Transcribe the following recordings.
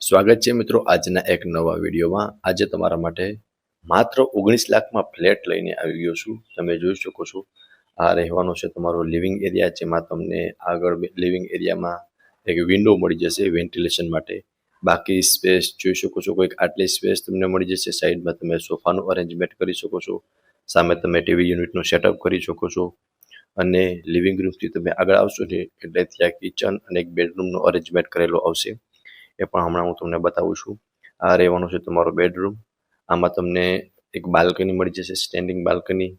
સ્વાગત છે મિત્રો આજના એક નવા વિડીયોમાં। આજે તમારા માટે માત્ર 19 લાખમાં ફ્લેટ લઈને આવી ગયો છું। તમે જોઈ શકો છો આ રહેવાનો છે તમારો લિવિંગ એરિયા, જેમાં તમને આગળ લિવિંગ એરિયામાં એક વિન્ડો મળી જશે વેન્ટિલેશન માટે। બાકી સ્પેસ જોઈ શકો છો, કોઈક આટલી સ્પેસ તમને મળી જશે। સાઈડમાં તમે સોફાનું અરેન્જમેન્ટ કરી શકો છો, સામે તમે ટીવી યુનિટનું સેટઅપ કરી શકો છો। અને લિવિંગ રૂમથી તમે આગળ આવશો ને એટલે ત્યાં કિચન અને એક બેડરૂમનો અરેન્જમેન્ટ કરેલો આવશે, એ પણ હમણાં હું તમને બતાવું છું। આ રહેવાનો છે તમારો બેડરૂમ। આમાં તમને એક બાલ્કની મળી જશે, સ્ટેન્ડિંગ બાલ્કની,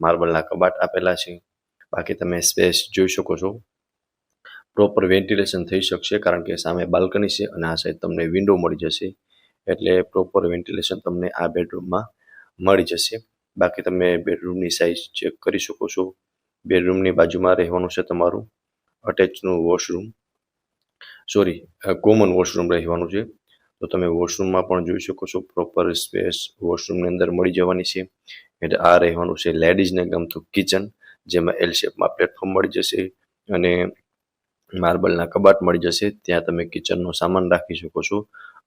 માર્બલના કબાટ આપેલા છે। બાકી તમે સ્પેસ જોઈ શકો છો, પ્રોપર વેન્ટિલેશન થઈ શકશે કારણ કે સામે બાલ્કની છે અને આ સાઈડ તમને વિન્ડો મળી જશે, એટલે પ્રોપર વેન્ટિલેશન તમને આ બેડરૂમમાં મળી જશે। બાકી તમે બેડરૂમની સાઇઝ ચેક કરી શકો છો। બેડરૂમની બાજુમાં રહેવાનું છે તમારું અટેચનું વોશરૂમ, કોમન વોશરૂમ રહેવાનું છે। તો તમે વોશરૂમમાં પણ જોઈ શકો છો પ્રોપર સ્પેસ વોશરૂમની અંદર મળી જવાની છે। એટલે આ રહેવાનું છે લેડીઝને ગમતું કિચન, જેમાં એલ શેપમાં પ્લેટફોર્મ મળી જશે અને માર્બલના કબાટ મળી જશે। ત્યાં તમે કિચનનો સામાન રાખી શકો છો।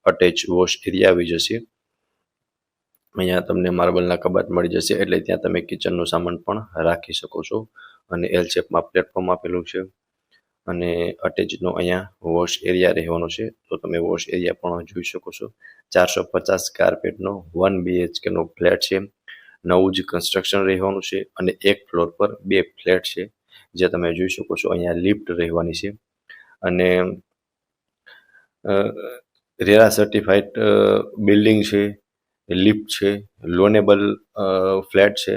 અટેચ વોશ એરિયા આવી જશે, અહીંયા તમને માર્બલના કબાટ મળી જશે એટલે ત્યાં તમે કિચનનો સામાન પણ રાખી શકો છો। અને એલ શેપમાં પ્લેટફોર્મ આપેલું છે અને અટેચનો અહીંયા વોશ એરિયા રહેવાનો છે, તો તમે વોશ એરિયા પણ જોઈ શકો છો। 450 સ્ક્વેર ફીટનો 1 BHK નો ફ્લેટ છે, નવું જ કન્સ્ટ્રક્શન રહેવાનું છે અને એક ફ્લોર પર 2 ફ્લેટ છે, જે તમે જોઈ શકો છો। અહીંયા લિફ્ટ રહેવાની છે અને રેરા સર્ટિફાઈડ બિલ્ડિંગ છે, લિફ્ટ છે, લોનેબલ ફ્લેટ છે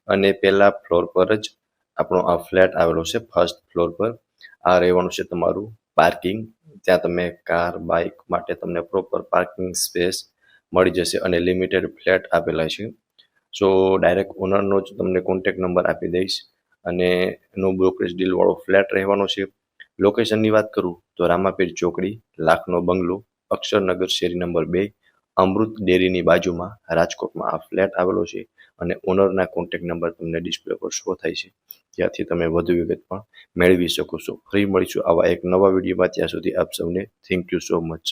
અને પહેલા ફ્લોર પર જ આપણો આ ફ્લેટ આવેલો છે, ફર્સ્ટ ફ્લોર પર। આ રહેવાનું છે તમારું પાર્કિંગ, ત્યાં તમે કાર બાઇક માટે તમને પ્રોપર પાર્કિંગ સ્પેસ મળી જશે અને લિમિટેડ ફ્લેટ આપેલા છે। સો ડાયરેક્ટ ઓનરનો જ તમને કોન્ટેક્ટ નંબર આપી દઈશ અને નો બ્રોકરેજ ડીલવાળો ફ્લેટ રહેવાનો છે। લોકેશનની વાત કરું તો રામાપીર ચોકડી, લાખનો બંગલો, અક્ષરનગર શેરી નંબર 2, અમૃત ડેરીની બાજુમાં, રાજકોટમાં આ ફ્લેટ આવેલો છે અને ઓનરના કોન્ટેક્ટ નંબર તમને ડિસ્પ્લે પર શો થાય છે, ત્યાંથી તમે વધુ વિગત પણ મેળવી શકો છો। ફરી મળીશું આવા એક નવા વિડીયોમાં, ત્યાં સુધી આપ સૌને થેન્ક યુ સો મચ।